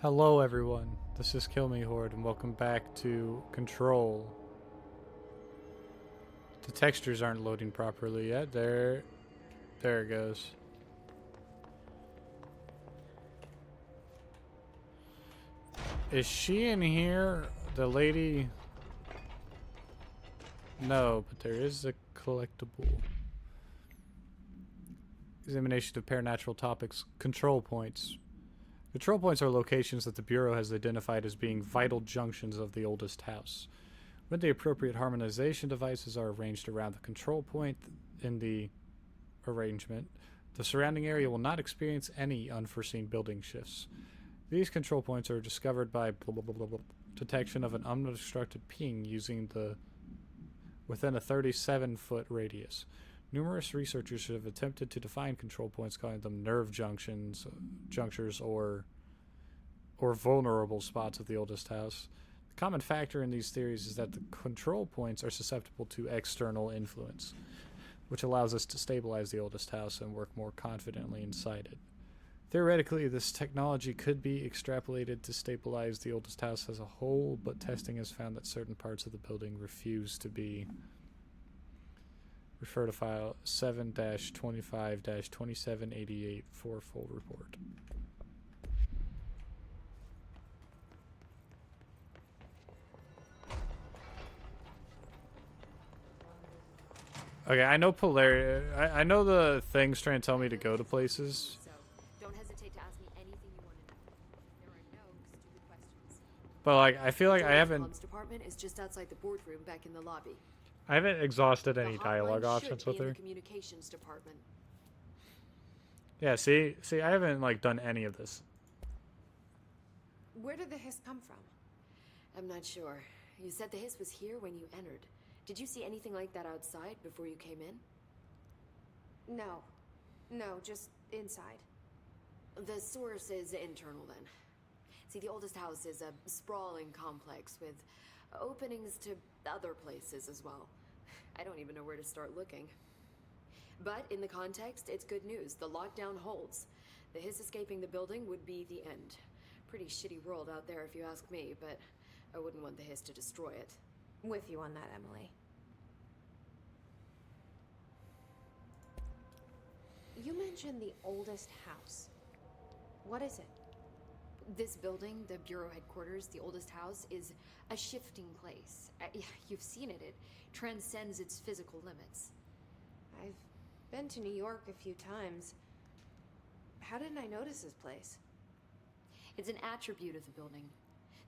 Hello everyone, this is Kill Me Horde and welcome back to Control. The textures aren't loading properly yet. There it goes. Is she in here? The lady? No, but there is a collectible. Examination of paranatural topics. Control points. Control points are locations that the Bureau has identified as being vital junctions of the oldest house. When the appropriate harmonization devices are arranged around the control point in the arrangement, the surrounding area will not experience any unforeseen building shifts. These control points are discovered by detection of an unobstructed ping within a 37-foot radius. Numerous researchers have attempted to define control points, calling them nerve junctures, or vulnerable spots of the oldest house. The common factor in these theories is that the control points are susceptible to external influence, which allows us to stabilize the oldest house and work more confidently inside it. Theoretically, this technology could be extrapolated to stabilize the oldest house as a whole, but testing has found that certain parts of the building refuse to be. Refer to file 7-25-2788 for full report. Okay, I know polarity. I know the thing's trying to tell me to go to places. So, don't hesitate to ask me anything you want to know. There are no stupid questions. But like, I feel like I haven't. The comms department is just outside the boardroom back in the lobby. I haven't exhausted any The dialogue hotline options should be with in her. the communications department. Yeah, see, I haven't like done any of this. Where did the hiss come from? I'm not sure. You said the hiss was here when you entered. Did you see anything like that outside before you came in? No. No, just inside. The source is internal then. See, the oldest house is a sprawling complex with openings to other places as well. I don't even know where to start looking. But in the context, it's good news. The lockdown holds. The hiss escaping the building would be the end. Pretty shitty world out there if you ask me, but I wouldn't want the hiss to destroy it. With you on that, Emily. You mentioned the oldest house. What is it? This building, the Bureau headquarters, the oldest house, is a shifting place. You've seen it. It transcends its physical limits. I've been to New York a few times. How didn't I notice this place? It's an attribute of the building.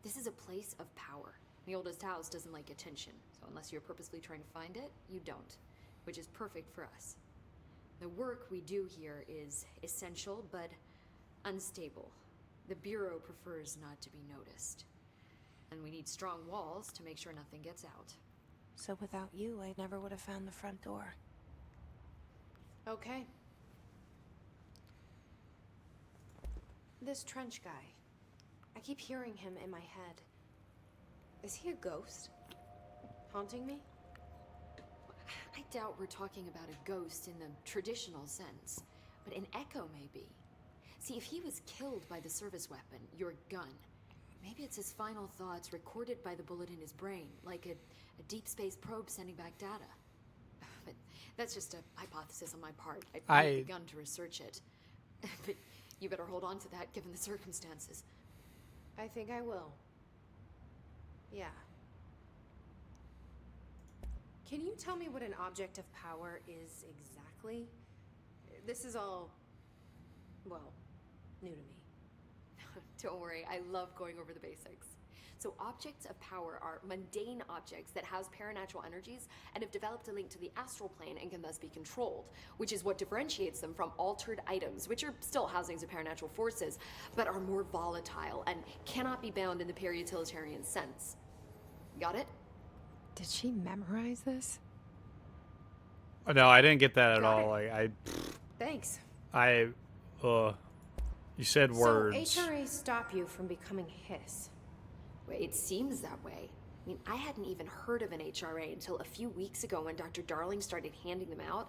This is a place of power. The oldest house doesn't like attention, so unless you're purposely trying to find it, you don't, which is perfect for us. The work we do here is essential, but unstable. The Bureau prefers not to be noticed. And we need strong walls to make sure nothing gets out. So without you, I never would have found the front door. Okay. This Trench guy. I keep hearing him in my head. Is he a ghost? Haunting me? I doubt we're talking about a ghost in the traditional sense, but an echo maybe. See, if he was killed by the service weapon, your gun, maybe it's his final thoughts recorded by the bullet in his brain, like a deep space probe sending back data. But that's just a hypothesis on my part. I've begun to research it. But you better hold on to that given the circumstances. I think I will. Yeah. Can you tell me what an object of power is exactly? This is all, well, new to me. Don't worry, I love going over the basics. So objects of power are mundane objects that house paranatural energies and have developed a link to the astral plane and can thus be controlled, which is what differentiates them from altered items, which are still housings of paranatural forces, but are more volatile and cannot be bound in the peri-utilitarian sense. Got it? Did she memorize this? No, I didn't get that at Got all. Like Thanks. you said words. So HRA stop you from becoming hiss. Well, it seems that way. I mean, I hadn't even heard of an HRA until a few weeks ago when Dr. Darling started handing them out.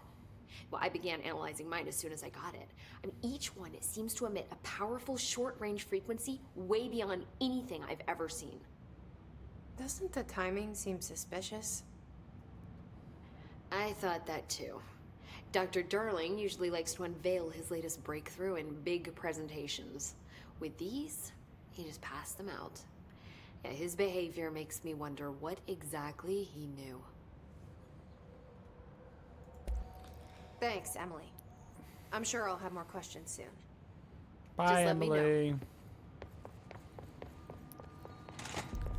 Well, I began analyzing mine as soon as I got it. I mean, each one seems to emit a powerful short-range frequency way beyond anything I've ever seen. Doesn't the timing seem suspicious? I thought that too. Dr. Darling usually likes to unveil his latest breakthrough in big presentations. With these, he just passed them out. Yeah, his behavior makes me wonder what exactly he knew. Thanks, Emily. I'm sure I'll have more questions soon. Bye, let me know. Emily.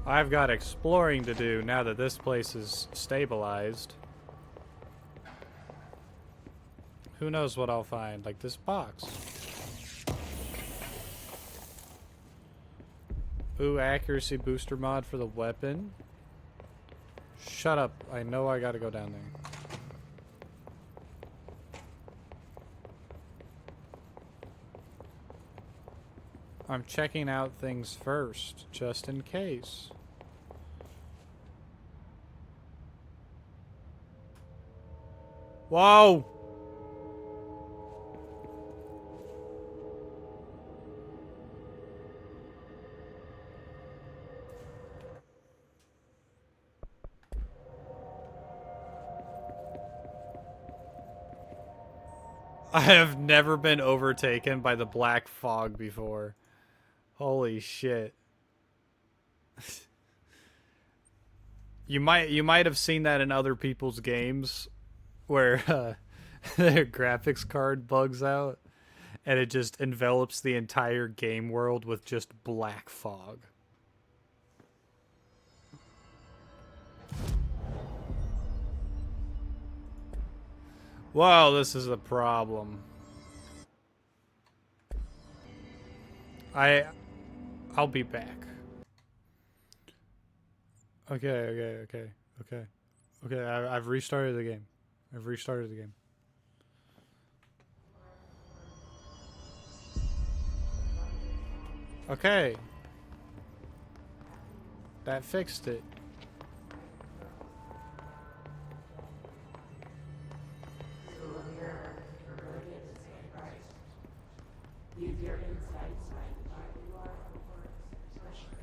I've got exploring to do now that this place is stabilized. Who knows what I'll find? Like this box. Ooh, accuracy booster mod for the weapon. Shut up. I know I gotta go down there. I'm checking out things first, just in case. Whoa! I have never been overtaken by the black fog before. Holy shit. You might have seen that in other people's games where their graphics card bugs out and it just envelops the entire game world with just black fog. Wow, this is a problem. I'll be back. Okay. I've restarted the game. Okay. That fixed it.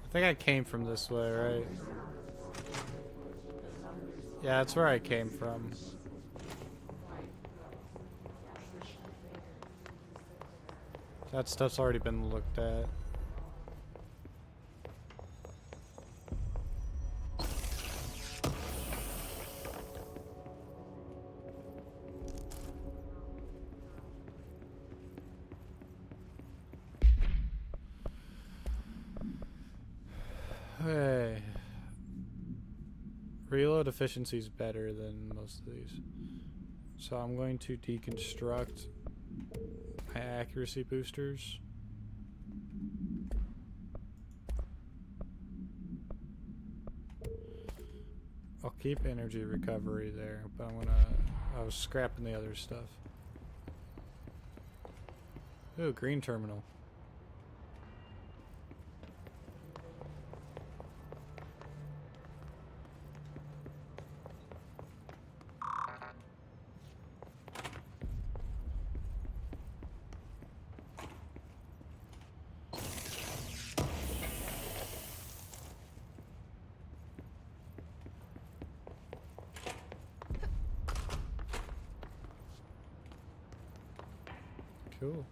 I think I came from this way, right? Yeah, that's where I came from. That stuff's already been looked at. Hey. Reload efficiency is better than most of these. So I'm going to deconstruct my accuracy boosters. I'll keep energy recovery there, but I was scrapping the other stuff. Ooh, green terminal. Cool.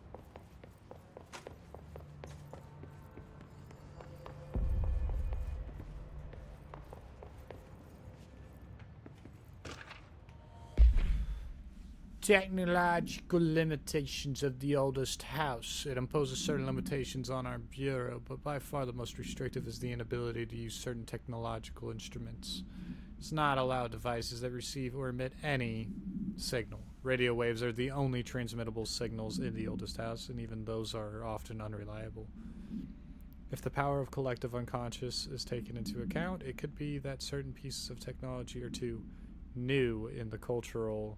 Technological limitations of the oldest house. It imposes certain limitations on our bureau, but by far the most restrictive is the inability to use certain technological instruments. It's not allowed devices that receive or emit any signal. Radio waves are the only transmittable signals in the oldest house, and even those are often unreliable. If the power of collective unconscious is taken into account, it could be that certain pieces of technology are too new in the cultural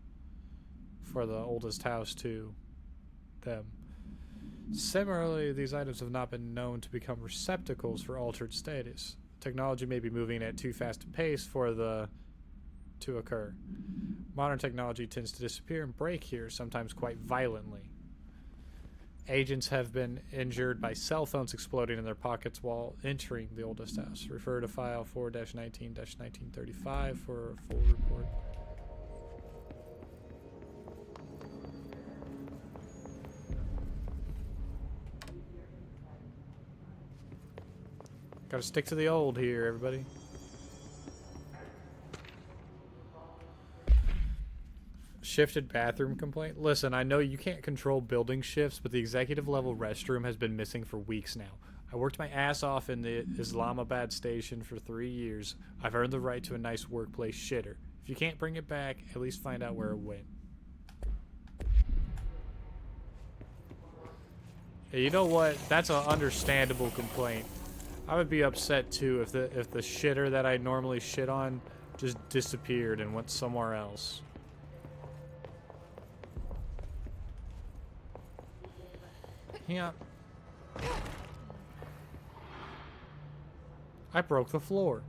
for the oldest house to them. Similarly, these items have not been known to become receptacles for altered status. Technology may be moving at too fast a pace for the to occur. Modern technology tends to disappear and break here, sometimes quite violently. Agents have been injured by cell phones exploding in their pockets while entering the oldest house. Refer to file 4-19-1935 for a full report. Gotta stick to the old here, everybody. Shifted bathroom complaint. Listen, I know you can't control building shifts, but the executive level restroom has been missing for weeks now. I worked my ass off in the Islamabad station for 3 years. I've earned the right to a nice workplace shitter. If you can't bring it back, at least find out where it went. Hey, you know what? That's an understandable complaint. I would be upset too if the shitter that I normally shit on just disappeared and went somewhere else. Yeah. I broke the floor.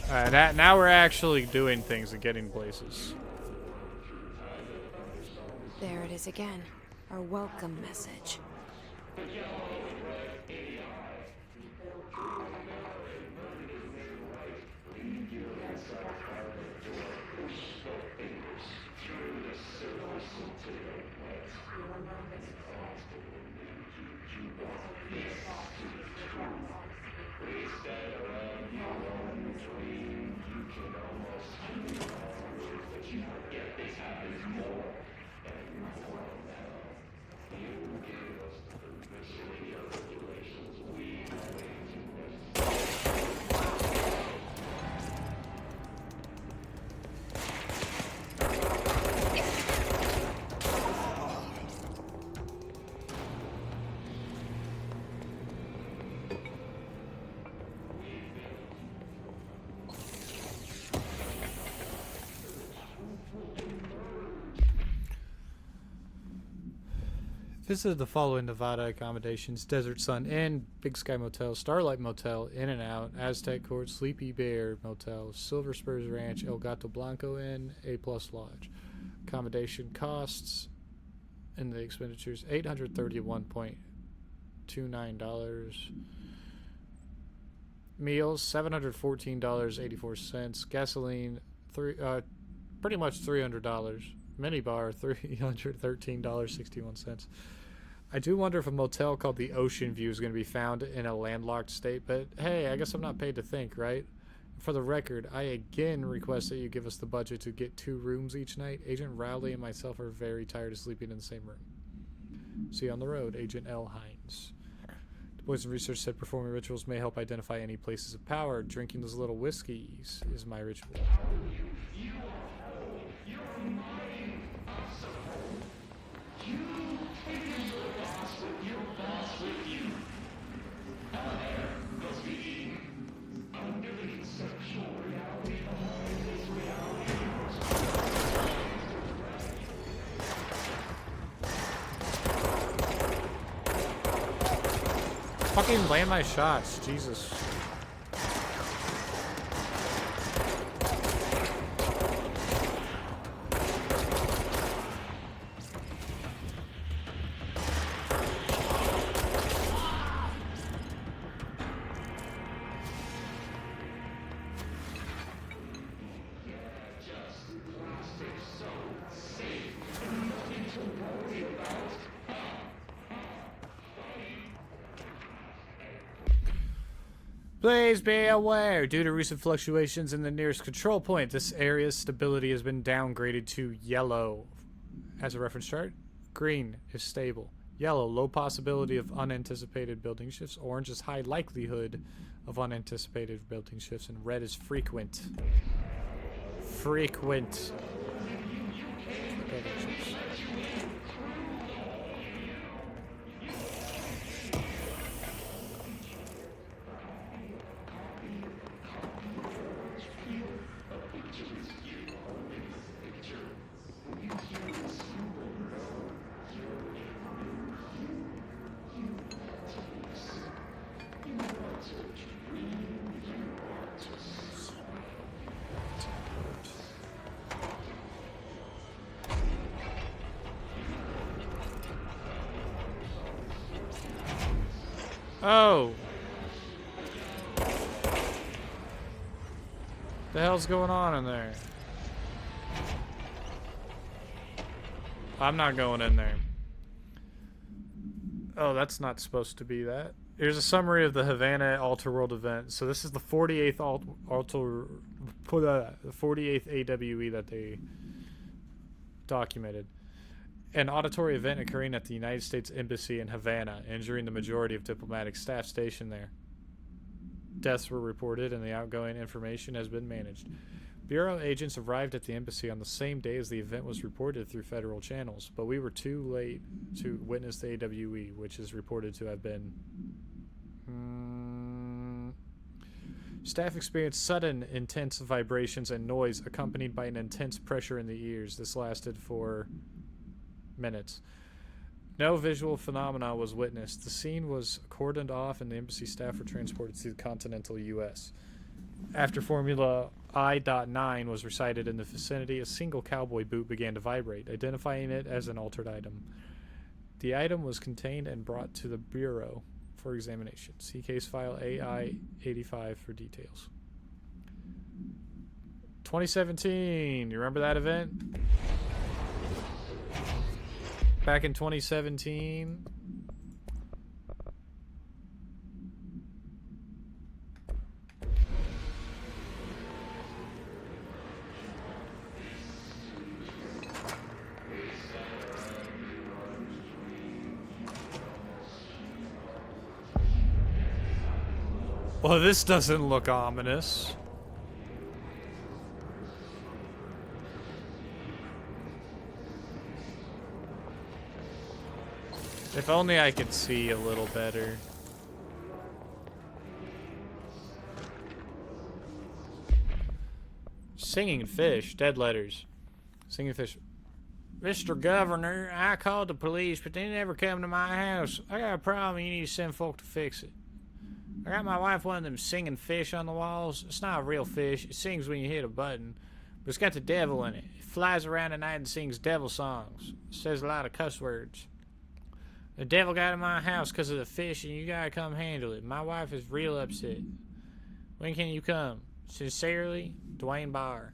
Now we're actually doing things and getting places. There it is again. Our welcome message. Visited the following Nevada accommodations: Desert Sun Inn, Big Sky Motel, Starlight Motel, In and Out, Aztec Court, Sleepy Bear Motel, Silver Spurs Ranch, El Gato Blanco Inn, A Plus Lodge. Accommodation costs and the expenditures $831.29. Meals $714.84. Gasoline pretty much $300. Minibar $313.61. I do wonder if a motel called the Ocean View is going to be found in a landlocked state, but hey, I guess I'm not paid to think, right? For the record, I again request that you give us the budget to get 2 rooms each night. Agent Rowley and myself are very tired of sleeping in the same room. See you on the road, Agent L. Hines. Du Bois research said performing rituals may help identify any places of power. Drinking those little whiskeys is my ritual. Fucking land my shots, Jesus. Please be aware, due to recent fluctuations in the nearest control point, this area's stability has been downgraded to yellow. As a reference chart, green is stable. Yellow, low possibility of unanticipated building shifts. Orange is high likelihood of unanticipated building shifts. And red is frequent. Frequent building shifts. Oh! The hell's going on in there? I'm not going in there. Oh, that's not supposed to be that. Here's a summary of the Havana Alter World event. So this is the 48th the 48th AWE that they documented. An auditory event occurring at the United States Embassy in Havana, injuring the majority of diplomatic staff stationed there. Deaths were reported and the outgoing information has been managed. Bureau agents arrived at the embassy on the same day as the event was reported through federal channels, but we were too late to witness the AWE, which is reported to have been... Staff experienced sudden, intense vibrations and noise accompanied by an intense pressure in the ears. This lasted for minutes. No visual phenomena was witnessed. The scene was cordoned off and the embassy staff were transported to the continental U.S. After Formula I.9 was recited in the vicinity, a single cowboy boot began to vibrate, identifying it as an altered item. The item was contained and brought to the Bureau for examination. See case file AI-85 for details. 2017. You remember that event? Back in 2017. Well, this doesn't look ominous. If only I could see a little better. Singing fish, dead letters. Singing fish. Mr. Governor, I called the police, but they never come to my house. I got a problem, you need to send folk to fix it. I got my wife one of them singing fish on the walls. It's not a real fish. It sings when you hit a button. But it's got the devil in it. It flies around at night and sings devil songs. It says a lot of cuss words. The devil got in my house because of the fish, and you gotta come handle it. My wife is real upset. When can you come? Sincerely, Dwayne Barr.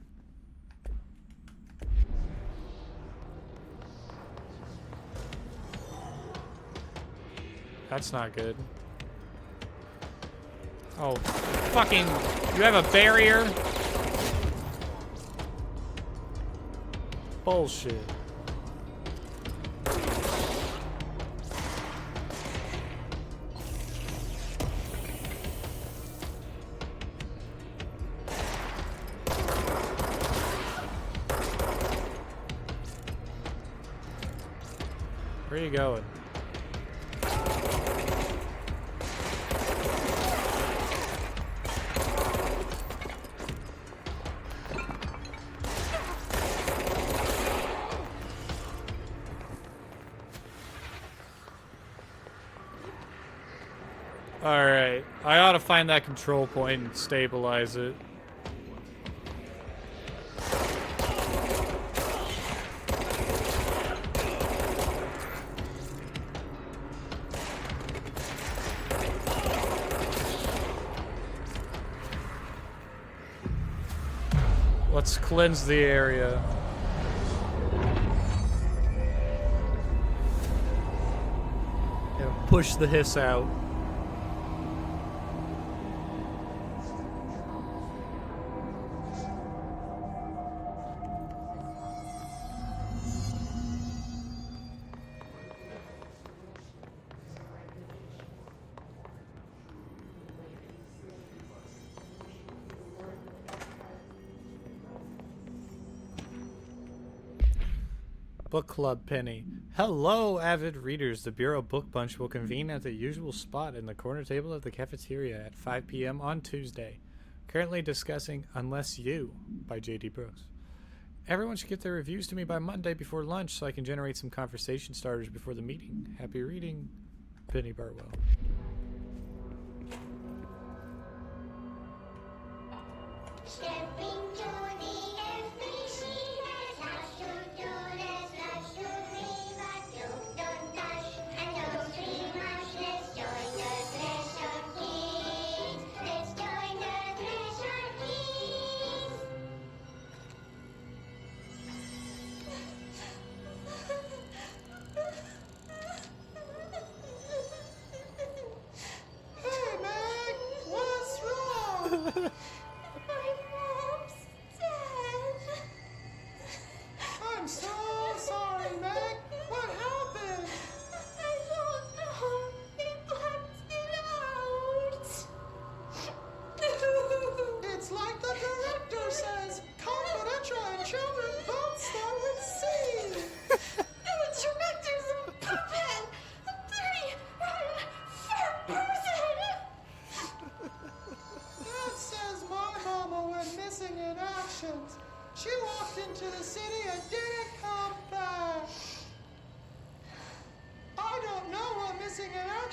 That's not good. Oh, fucking... You have a barrier? Bullshit. Where are you going? Alright, I ought to find that control point and stabilize it. Let's cleanse the area. And push the hiss out. Book Club Penny. Hello, avid readers. The Bureau Book Bunch will convene at the usual spot in the corner table of the cafeteria at 5 p.m. on Tuesday. Currently discussing Unless You by J.D. Brooks. Everyone should get their reviews to me by Monday before lunch so I can generate some conversation starters before the meeting. Happy reading, Penny Bartwell. Stepping to the FBC, there's lots to do, there's lots to read, but don't dash and don't scream much. Let's join the class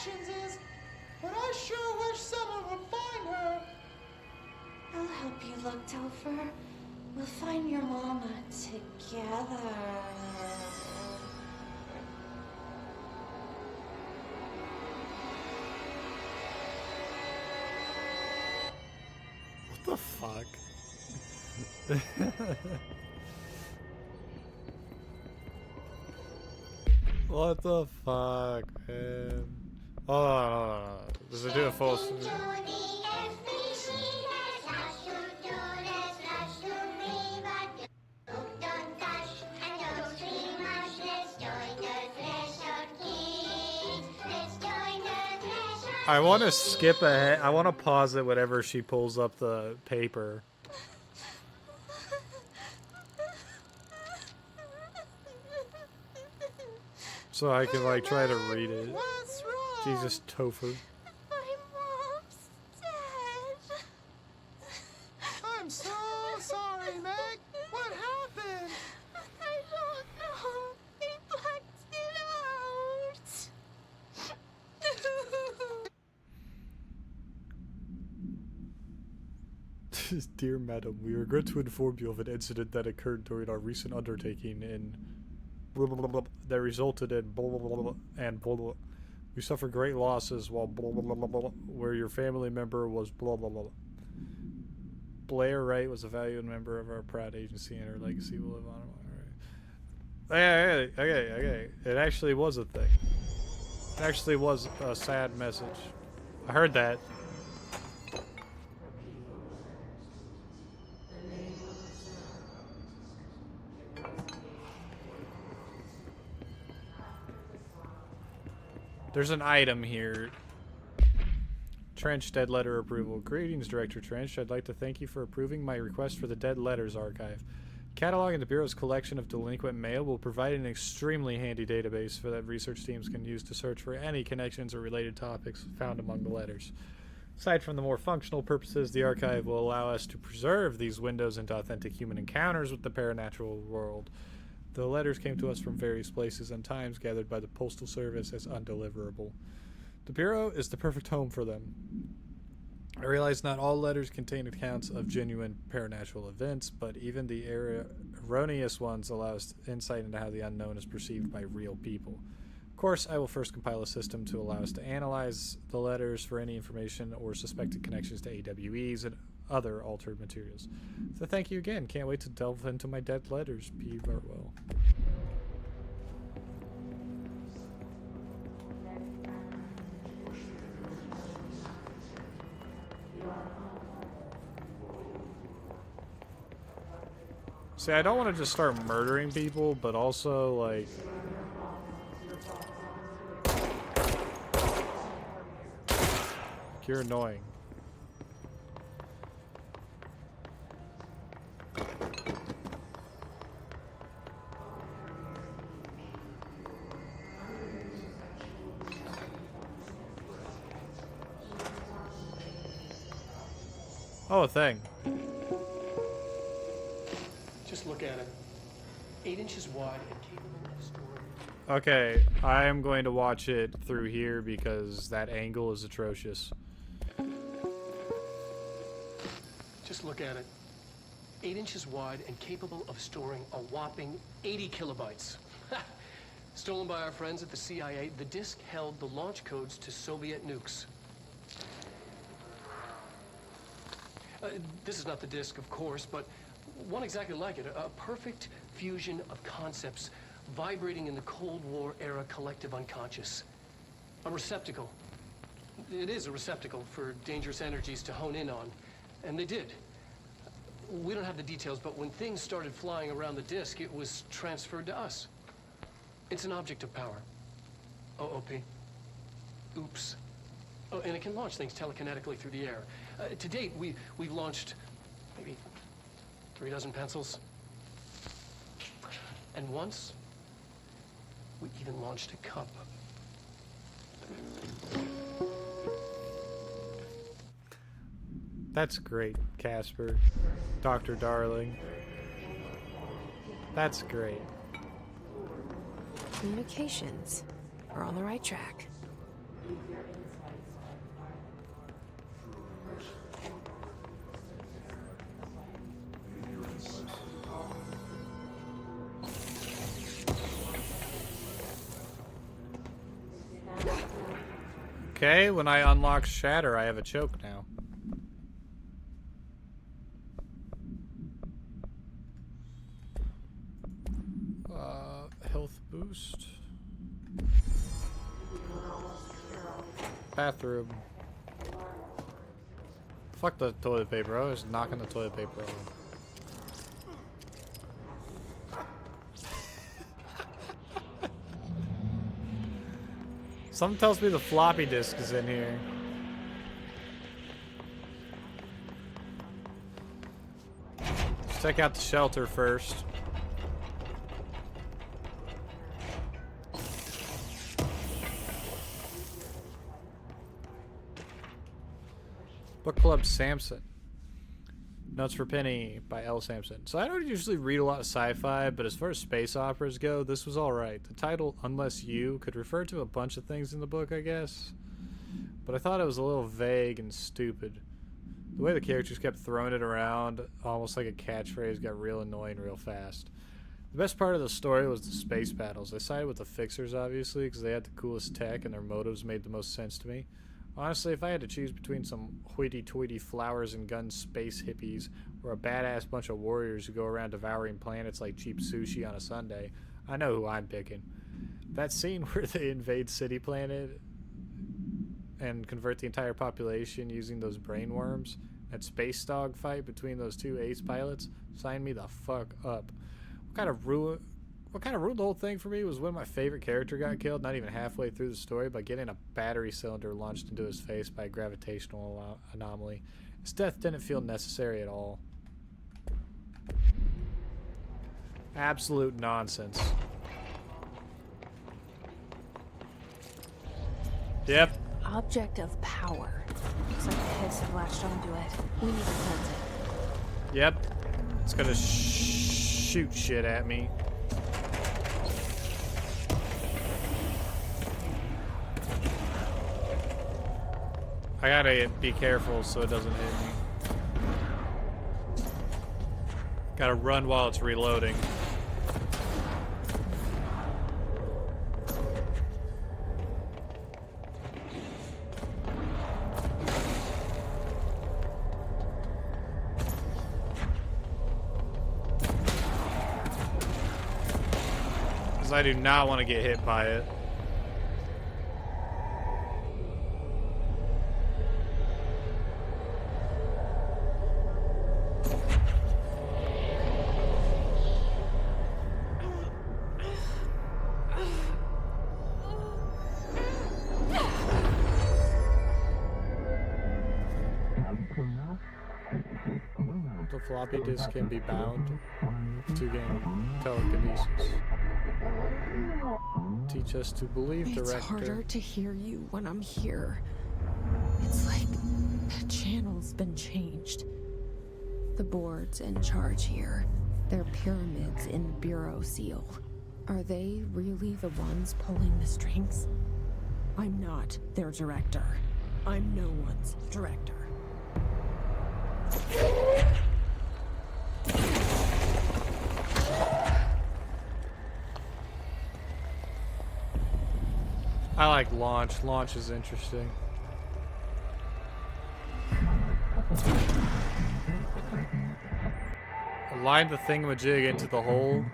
instructions is, but I sure wish someone would find her. I'll help you look, Topher. We'll find your mama together. What the fuck? What the fuck, man? Oh, does it do a full? Into the Ep2 she has lost to do this, lost to me, but don't touch and don't scream much. Let's join the Threshold Kids. Let's join the Threshold. I want to skip ahead. I want to pause it whenever she pulls up the paper. So I can like try to read it. What's wrong? Jesus, Topher. My mom's dead. I'm so sorry, Meg. What happened? I don't know. They blacked it out. Dear Madam, we regret to inform you of an incident that occurred during our recent undertaking in blah, blah, blah, blah, that resulted in blah, blah, blah, blah, and blah, blah. We suffered great losses while blah, blah, blah, blah, blah, where your family member was blah, blah, blah. Blair Wright was a valued member of our proud agency, and her legacy will live on. Okay. It actually was a thing. It actually was a sad message. I heard that. There's an item here. Trench Dead Letter Approval. Greetings, Director Trench. I'd like to thank you for approving my request for the Dead Letters Archive. Cataloging the Bureau's collection of delinquent mail will provide an extremely handy database for that research teams can use to search for any connections or related topics found among the letters. Aside from the more functional purposes, the archive will allow us to preserve these windows into authentic human encounters with the paranatural world. The letters came to us from various places and times, gathered by the Postal Service as undeliverable. The Bureau is the perfect home for them. I realize not all letters contain accounts of genuine paranatural events, but even the erroneous ones allow us insight into how the unknown is perceived by real people. Of course, I will first compile a system to allow us to analyze the letters for any information or suspected connections to AWEs and other altered materials. So thank you again. Can't wait to delve into my dead letters. P. Bartwell. See, I don't want to just start murdering people, but also, like... You're annoying. Oh, a thing. Just look at it. 8 inches wide and capable of storing. Okay, I am going to watch it through here because that angle is atrocious. Just look at it. 8 inches wide and capable of storing a whopping 80 kilobytes. Stolen by our friends at the CIA, the disk held the launch codes to Soviet nukes. This is not the disk, of course, but one exactly like it. A perfect fusion of concepts vibrating in the Cold War era collective unconscious. A receptacle. It is a receptacle for dangerous energies to hone in on. And they did. We don't have the details, but when things started flying around the disk, it was transferred to us. It's an object of power. OOP. Oops. Oh, and it can launch things telekinetically through the air. To date, we've launched maybe 3 dozen pencils. And once, we even launched a cup. That's great, Casper. Dr. Darling. That's great. Communications. We're on the right track. Okay, when I unlock Shatter, I have a choke now. Health boost. Bathroom. Fuck the toilet paper. I was knocking the toilet paper off. Something tells me the floppy disk is in here. Let's check out the shelter first. Book Club Samson. Notes for Penny by L. Sampson. So I don't usually read a lot of sci-fi, but as far as space operas go, this was alright. The title, Unless You, could refer to a bunch of things in the book, I guess. But I thought it was a little vague and stupid. The way the characters kept throwing it around, almost like a catchphrase, got real annoying real fast. The best part of the story was the space battles. I sided with the Fixers, obviously, because they had the coolest tech and their motives made the most sense to me. Honestly, if I had to choose between some hoity-toity flowers and guns space hippies or a badass bunch of warriors who go around devouring planets like cheap sushi on a Sunday, I know who I'm picking. That scene where they invade City Planet and convert the entire population using those brain worms, that space dog fight between those two ace pilots, signed me the fuck up. What kind of ruined the whole thing for me was when my favorite character got killed, not even halfway through the story, by getting a battery cylinder launched into his face by a gravitational anomaly. His death didn't feel necessary at all. Absolute nonsense. Yep. Object of power. Looks like the heads have latched onto it. We need to cleanse it. Yep. It's gonna shoot shit at me. I gotta be careful so it doesn't hit me. Gotta run while it's reloading. Because I do not want to get hit by it. The floppy disk can be bound to gain telekinesis. Teach us to believe, It's director. harder to hear you when I'm here. It's like the channel's been changed. The board's in charge here. They're pyramids in the Bureau seal. Are they really the ones pulling the strings? I'm not their director. I'm no one's director. I like launch. Launch is interesting. Align the thingamajig into the hole.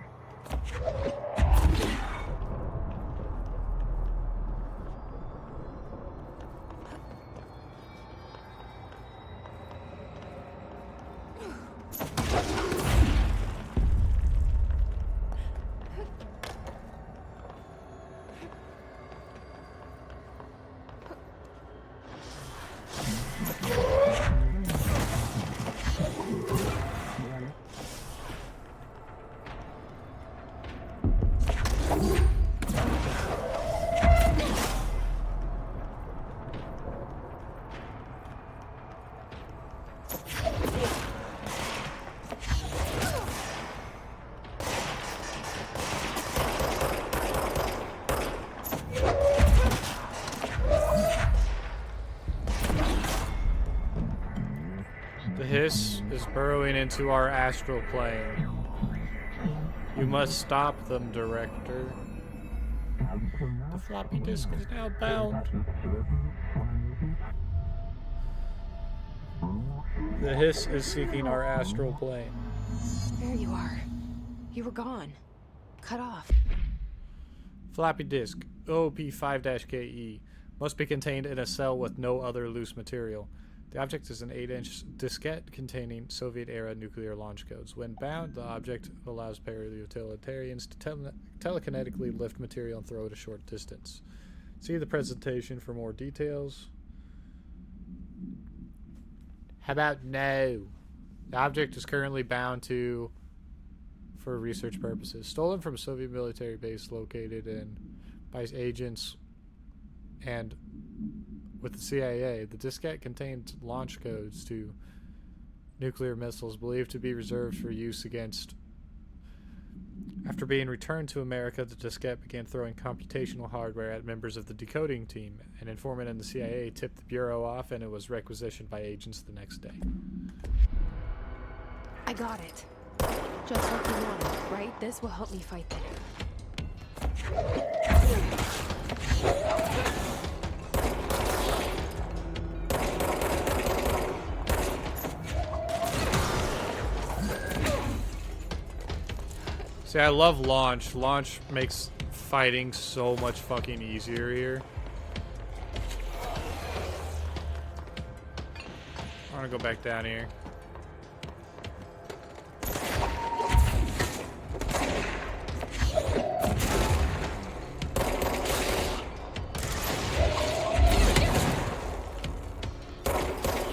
hiss is burrowing into our astral plane. You must stop them, Director. The floppy disk is now bound. The hiss is seeking our astral plane. There you are. You were gone. Cut off. Floppy disk, OP5-KE, must be contained in a cell with no other loose material. The object is an 8-inch diskette containing Soviet-era nuclear launch codes. When bound, the object allows parautilitarians to telekinetically lift material and throw it a short distance. See the presentation for more details. How about no? The object is currently bound to for research purposes. Stolen from a Soviet military base located in by agents and with the CIA, the diskette contained launch codes to nuclear missiles believed to be reserved for use against. After being returned to America, the diskette began throwing computational hardware at members of the decoding team. An informant in the CIA tipped the Bureau off, and it was requisitioned by agents the next day. I got it. Just like you wanted, right? This will help me fight them. See, I love launch. Launch makes fighting so much fucking easier here. I want to go back down here.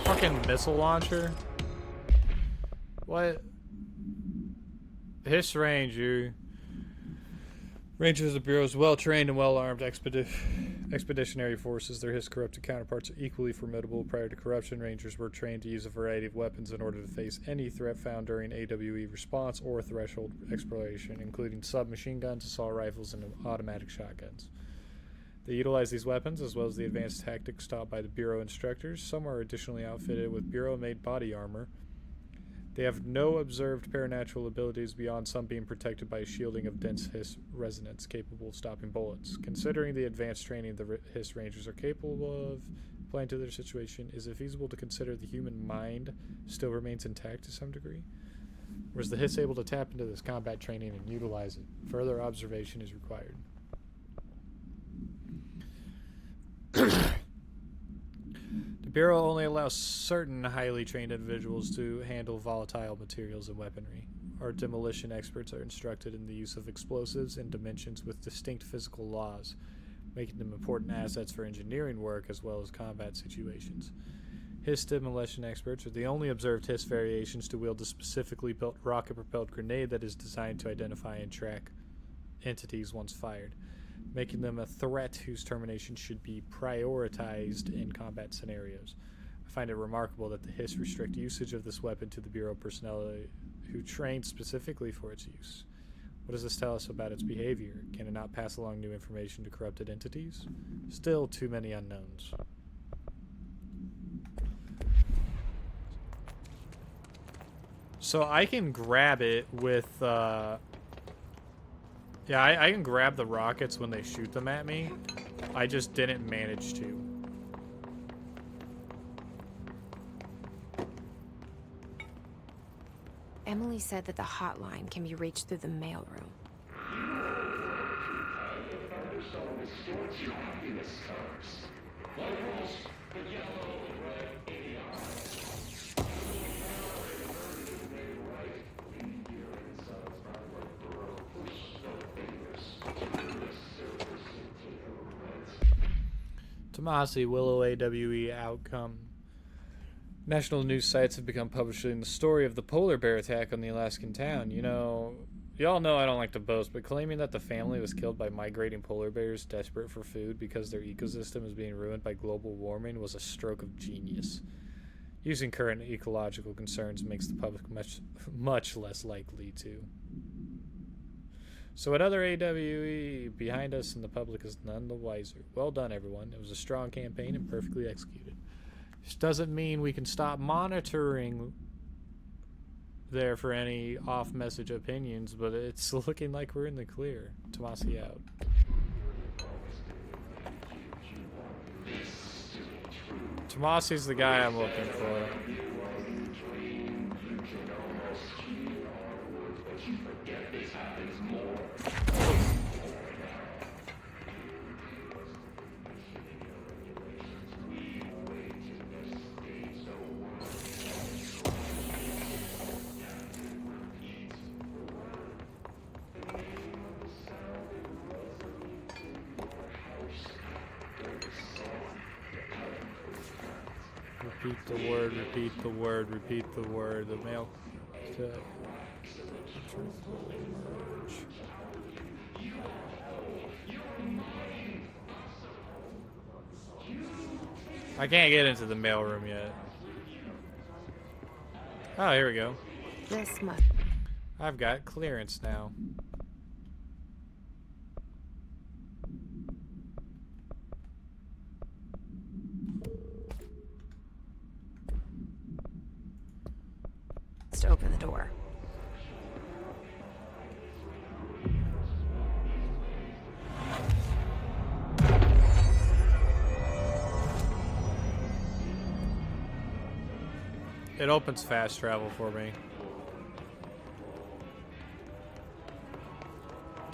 Fucking missile launcher? What? Hiss Ranger. Rangers of the Bureau's well-trained and well-armed expeditionary forces. Their Hiss corrupted counterparts are equally formidable. Prior to corruption, Rangers were trained to use a variety of weapons in order to face any threat found during AWE response or threshold exploration, including submachine guns, assault rifles, and automatic shotguns. They utilize these weapons, as well as the advanced tactics taught by the Bureau instructors. Some are additionally outfitted with Bureau-made body armor. They have no observed paranatural abilities beyond some being protected by a shielding of dense Hiss resonance capable of stopping bullets. Considering the advanced training the Hiss Rangers are capable of applying to their situation, is it feasible to consider the human mind still remains intact to some degree? Or is the Hiss able to tap into this combat training and utilize it? Further observation is required. The Bureau only allows certain highly trained individuals to handle volatile materials and weaponry. Our demolition experts are instructed in the use of explosives in dimensions with distinct physical laws, making them important assets for engineering work as well as combat situations. Hiss demolition experts are the only observed Hiss variations to wield a specifically built rocket-propelled grenade that is designed to identify and track entities once fired, making them a threat whose termination should be prioritized in combat scenarios. I find it remarkable that the Hiss restrict usage of this weapon to the Bureau personnel who trained specifically for its use. What does this tell us about its behavior? Can it not pass along new information to corrupted entities? Still too many unknowns. So I can grab it with yeah, I can grab the rockets when they shoot them at me. I just didn't manage to. Emily said that the hotline can be reached through the mailroom. Tomasi, Willow AWE outcome. National news sites have begun publishing the story of the polar bear attack on the Alaskan town. You know, y'all know I don't like to boast, but claiming that the family was killed by migrating polar bears desperate for food because their ecosystem is being ruined by global warming was a stroke of genius. Using current ecological concerns makes the public much less likely to. So another AWE behind us, and the public is none the wiser. Well done, everyone. It was a strong campaign and perfectly executed. This doesn't mean we can stop monitoring there for any off-message opinions, but it's looking like we're in the clear. Tomasi out. Tomasi's the guy I'm looking for. Repeat the word, repeat the word, repeat the word. The mail. I can't get into the mailroom yet. Oh, here we go. This much. I've got clearance now. To open the door. It opens fast travel for me.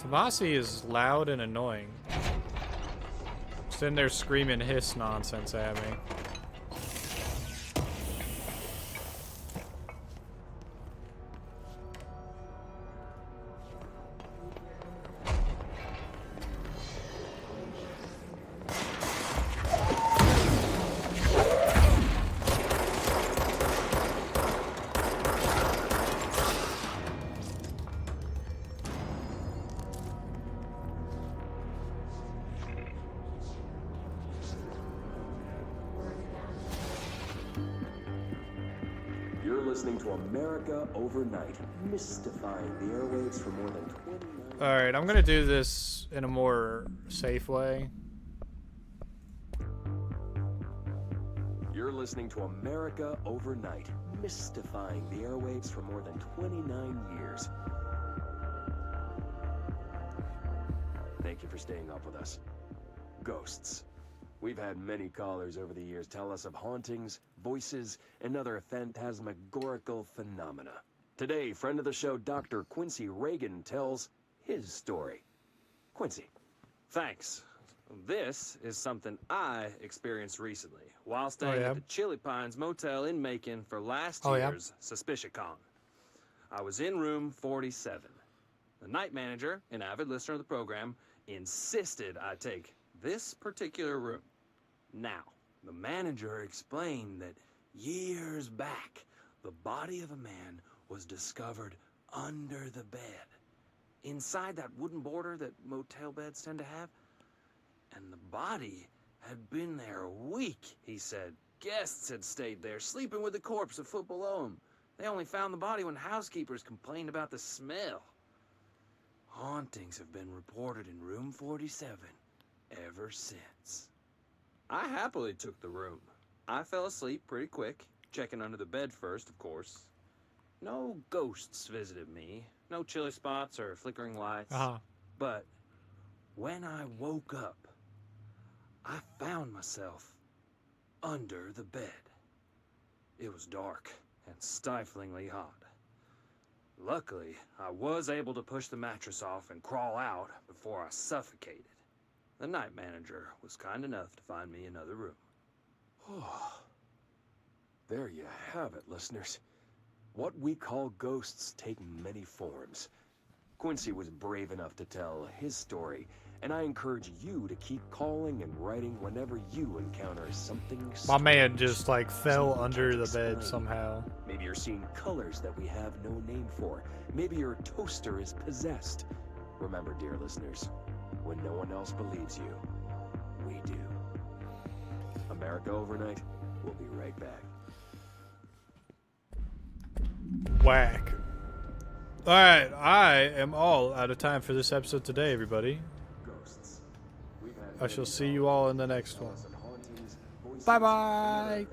Tomasi is loud and annoying. Sitting there screaming hiss nonsense at me. You're listening to America Overnight, mystifying the airwaves for more than 29... Alright, I'm gonna do this in a more safe way. You're listening to America Overnight, mystifying the airwaves for more than 29 years. Thank you for staying up with us. Ghosts. We've had many callers over the years tell us of hauntings, voices, and other phantasmagorical phenomena. Today, friend of the show, Dr. Quincy Reagan tells his story. Quincy. Thanks. This is something I experienced recently while staying at the Chili Pines Motel in Macon for last year's SuspiciaCon. I was in room 47. The night manager, an avid listener of the program, insisted I take this particular room. Now, the manager explained that years back, the body of a man was discovered under the bed, inside that wooden border that motel beds tend to have. And the body had been there a week, he said. Guests had stayed there, sleeping with the corpse a foot below them. They only found the body when housekeepers complained about the smell. Hauntings have been reported in room 47 ever since. I happily took the room. I fell asleep pretty quick, checking under the bed first, of course. No ghosts visited me, no chilly spots or flickering lights. But when I woke up, I found myself under the bed. It was dark and stiflingly hot. Luckily, I was able to push the mattress off and crawl out before I suffocated. The night manager was kind enough to find me another room. There you have it, listeners. What we call ghosts take many forms. Quincy was brave enough to tell his story, and I encourage you to keep calling and writing whenever you encounter something strange. My man just like fell under the bed somehow. Maybe you're seeing colors that we have no name for. Maybe your toaster is possessed. Remember, dear listeners, when no one else believes you, we do. America Overnight, we'll be right back. Whack. Alright, I am all out of time for this episode today, everybody. I shall see you all in the next one. Bye-bye!